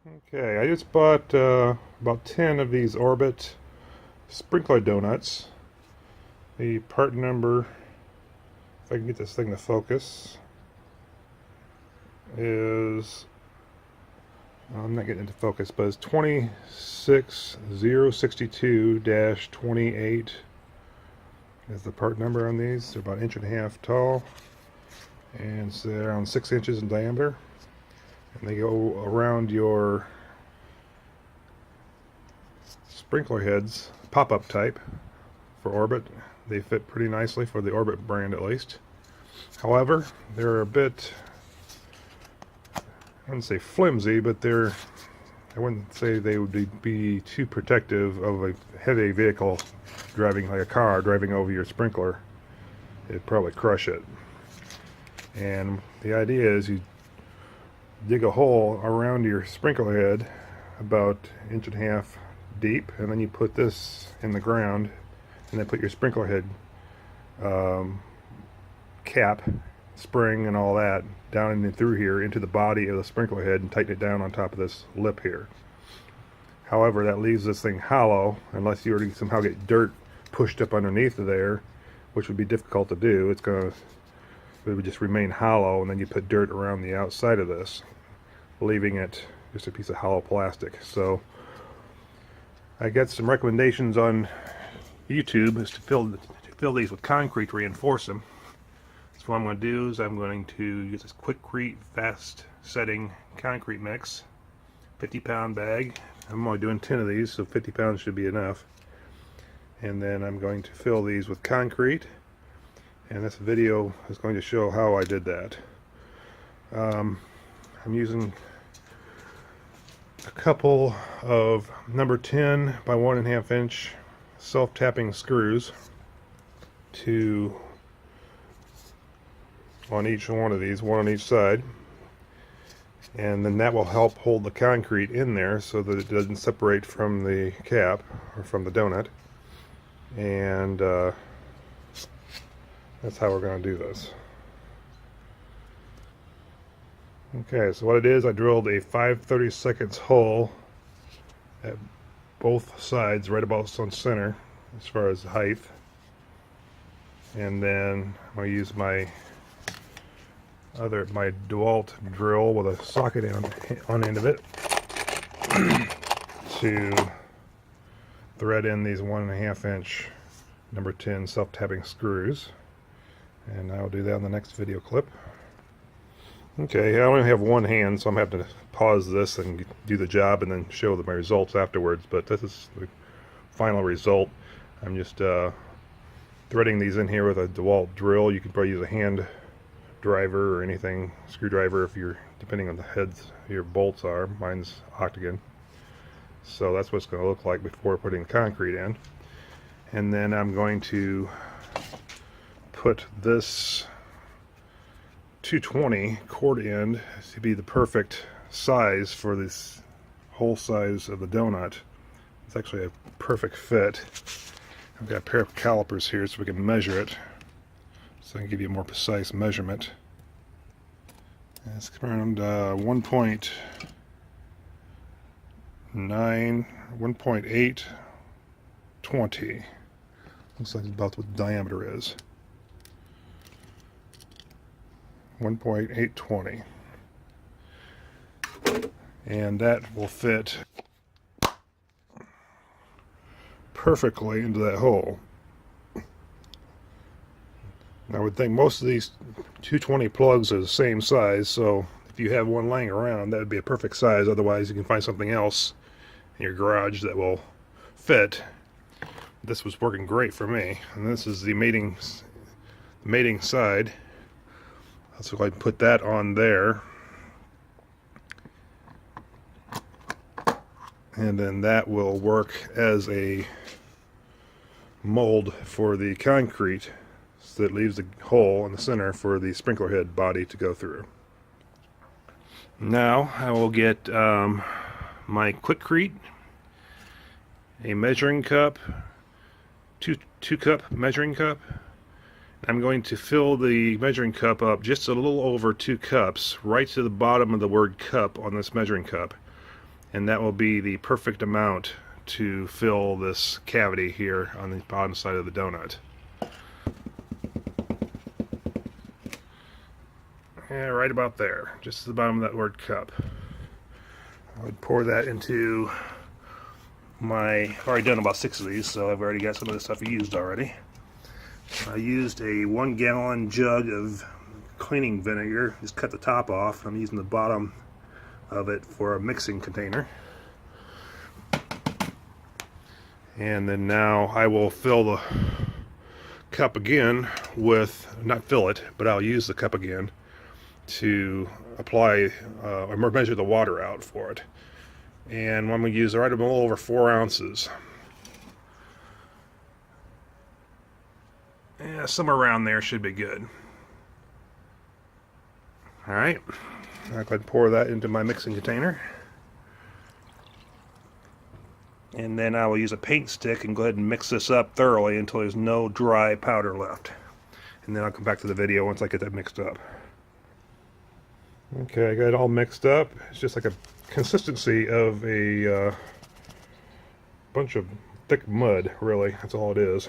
Okay, I just bought about 10 of these Orbit sprinkler donuts. The part number, if I can get this thing to focus, is, I'm not getting into focus, but it's 26062-28 is the part number on these. They're about an inch and a half tall, and it's around 6 inches in diameter. And they go around your sprinkler heads, pop-up type for Orbit. They fit pretty nicely for the Orbit brand at least. However, they're a bit, I wouldn't say flimsy, but I wouldn't say they would be too protective of a heavy vehicle driving, like a car driving over your sprinkler. It'd probably crush it. And the idea is you dig a hole around your sprinkler head about an inch and a half deep, and then you put this in the ground, and then put your sprinkler head cap, spring, and all that down and through here into the body of the sprinkler head and tighten it down on top of this lip here. However, that leaves this thing hollow unless you already somehow get dirt pushed up underneath of there, which would be difficult to do. It would just remain hollow, and then you put dirt around the outside of this, leaving it just a piece of hollow plastic. So I got some recommendations on YouTube is to fill these with concrete to reinforce them. So what I'm going to do is I'm going to use this Quikrete fast setting concrete mix, 50-pound bag. I'm only doing 10 of these, so 50 pounds should be enough. And then I'm going to fill these with concrete, and this video is going to show how I did that. I'm using a couple of number 10 by 1.5 inch self-tapping screws on each one of these, one on each side, and then that will help hold the concrete in there so that it doesn't separate from the cap or from the donut. And that's how we're going to do this. Okay, so what it is, I drilled a 5/32 hole at both sides, right about on center as far as height. And then I'm going to use my DeWalt drill with a socket on end of it to thread in these 1.5 inch number 10 self-tapping screws. And I'll do that in the next video clip. Okay, I only have one hand, so I'm going to have to pause this and do the job and then show my results afterwards, but this is the final result. I'm just threading these in here with a DeWalt drill. You can probably use a hand driver or anything, screwdriver, if you're, depending on the heads your bolts are. Mine's octagon. So that's what it's going to look like before putting the concrete in. And then I'm going to put this 220 cord end to be the perfect size for this whole size of the donut. It's actually a perfect fit. I've got a pair of calipers here so we can measure it, so I can give you a more precise measurement. And it's around 1.9, 1.820. Looks like about what the diameter is. 1.820, and that will fit perfectly into that hole. I would think most of these 220 plugs are the same size, so if you have one laying around, that would be a perfect size. Otherwise, you can find something else in your garage that will fit. This was working great for me, and this is the mating side. So I can put that on there, and then that will work as a mold for the concrete, so that it leaves a hole in the center for the sprinkler head body to go through. Now I will get my Quikrete, a measuring cup, two cup measuring cup. I'm going to fill the measuring cup up just a little over 2 cups, right to the bottom of the word cup on this measuring cup. and that will be the perfect amount to fill this cavity here on the bottom side of the donut. Yeah, right about there, just at the bottom of that word cup. I would pour that into I've already done about 6 of these, so I've already got some of this stuff used already. I used a 1 gallon jug of cleaning vinegar, just cut the top off. I'm using the bottom of it for a mixing container. And then now I will fill the cup again with, not fill it, but I'll use the cup again to apply or measure the water out for it. And I'm going to use right a little over 4 ounces. Yeah, somewhere around there should be good. Alright, I'll go ahead and pour that into my mixing container. And then I will use a paint stick and go ahead and mix this up thoroughly until there's no dry powder left. And then I'll come back to the video once I get that mixed up. Okay, I got it all mixed up. It's just like a consistency of a bunch of thick mud, really. That's all it is.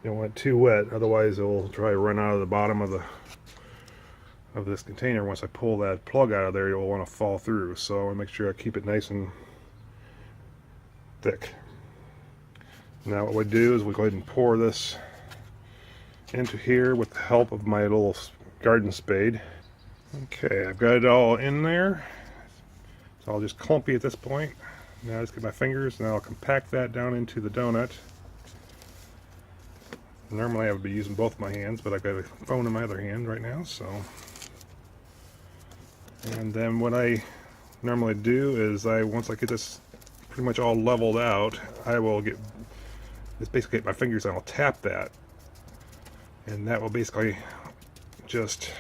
You don't want it too wet, otherwise it will try to run out of the bottom of this container. Once I pull that plug out of there, you'll want to fall through. So I want to make sure I keep it nice and thick. Now what we do is we go ahead and pour this into here with the help of my little garden spade. Okay, I've got it all in there. It's all just clumpy at this point. Now I just get my fingers and I'll compact that down into the donut. Normally I would be using both my hands, but I've got a phone in my other hand right now, so. And then what I normally do is once I get this pretty much all leveled out, I will just basically get my fingers and I'll tap that. And that will basically just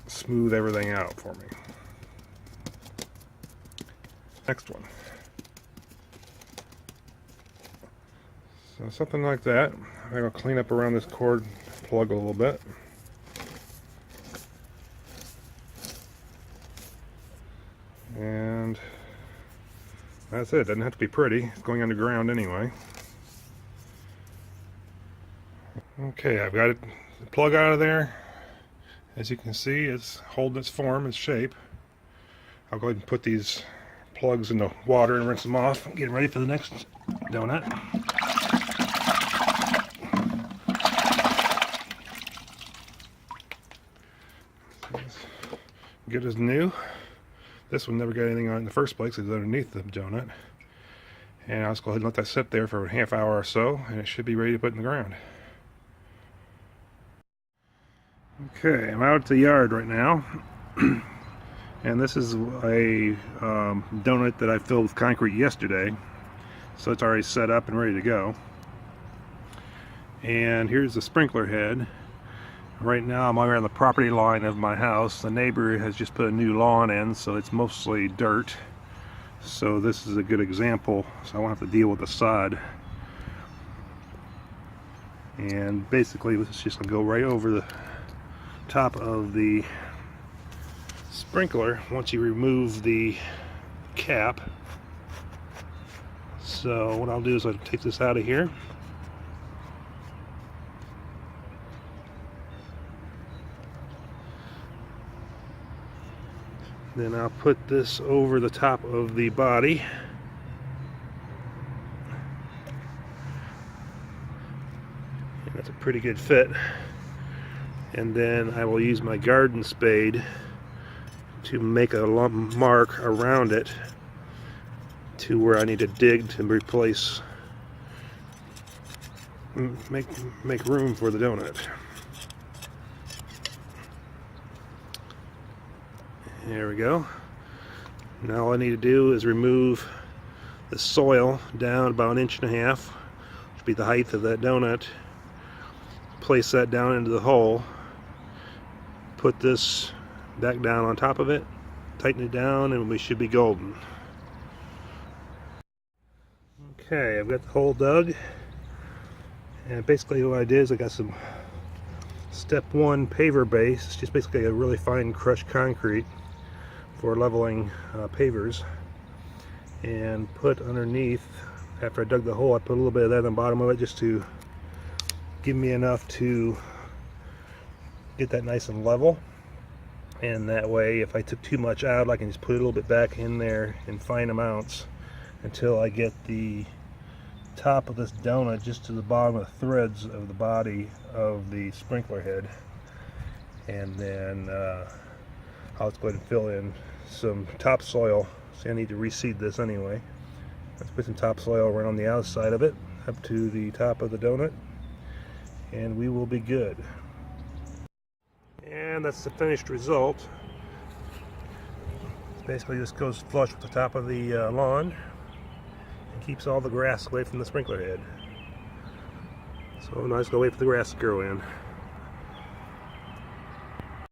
smooth everything out for me. Next one. So something like that. I'm going to clean up around this cord plug a little bit. And that's it. Doesn't have to be pretty. It's going underground anyway. Okay, I've got the plug out of there. As you can see, it's holding its form, its shape. I'll go ahead and put these plugs in the water and rinse them off. Get ready for the next donut. Good as new. This one never got anything on it in the first place. It's underneath the donut. And I'll just go ahead and let that sit there for a half hour or so, and it should be ready to put in the ground. Okay, I'm out at the yard right now, and this is a donut that I filled with concrete yesterday, so it's already set up and ready to go. And here's the sprinkler head. Right now I'm over on the property line of my house. The neighbor has just put a new lawn in, so it's mostly dirt. So this is a good example, so I won't have to deal with the sod. And basically this is just going to go right over the top of the sprinkler once you remove the cap. So what I'll do is I'll take this out of here. Then I'll put this over the top of the body. And that's a pretty good fit. And then I will use my garden spade to make a mark around it to where I need to dig to replace, make room for the donut. There we go. Now all I need to do is remove the soil down about 1.5 inches, which would be the height of that donut. Place that down into the hole. Put this back down on top of it, tighten it down, and we should be golden. Okay, I've got the hole dug, and basically what I did is I got some step 1 paver base. It's just basically a really fine crushed concrete for leveling pavers, and put underneath, after I dug the hole, I put a little bit of that on the bottom of it just to give me enough to get that nice and level. And that way, if I took too much out, I can just put a little bit back in there in fine amounts until I get the top of this donut just to the bottom of the threads of the body of the sprinkler head. And then I'll just go ahead and fill in some topsoil. See, I need to reseed this anyway. Let's put some topsoil around the outside of it up to the top of the donut, and we will be good. And that's the finished result. Basically, this goes flush with the top of the lawn and keeps all the grass away from the sprinkler head. So now I just gotta wait for the grass to grow in.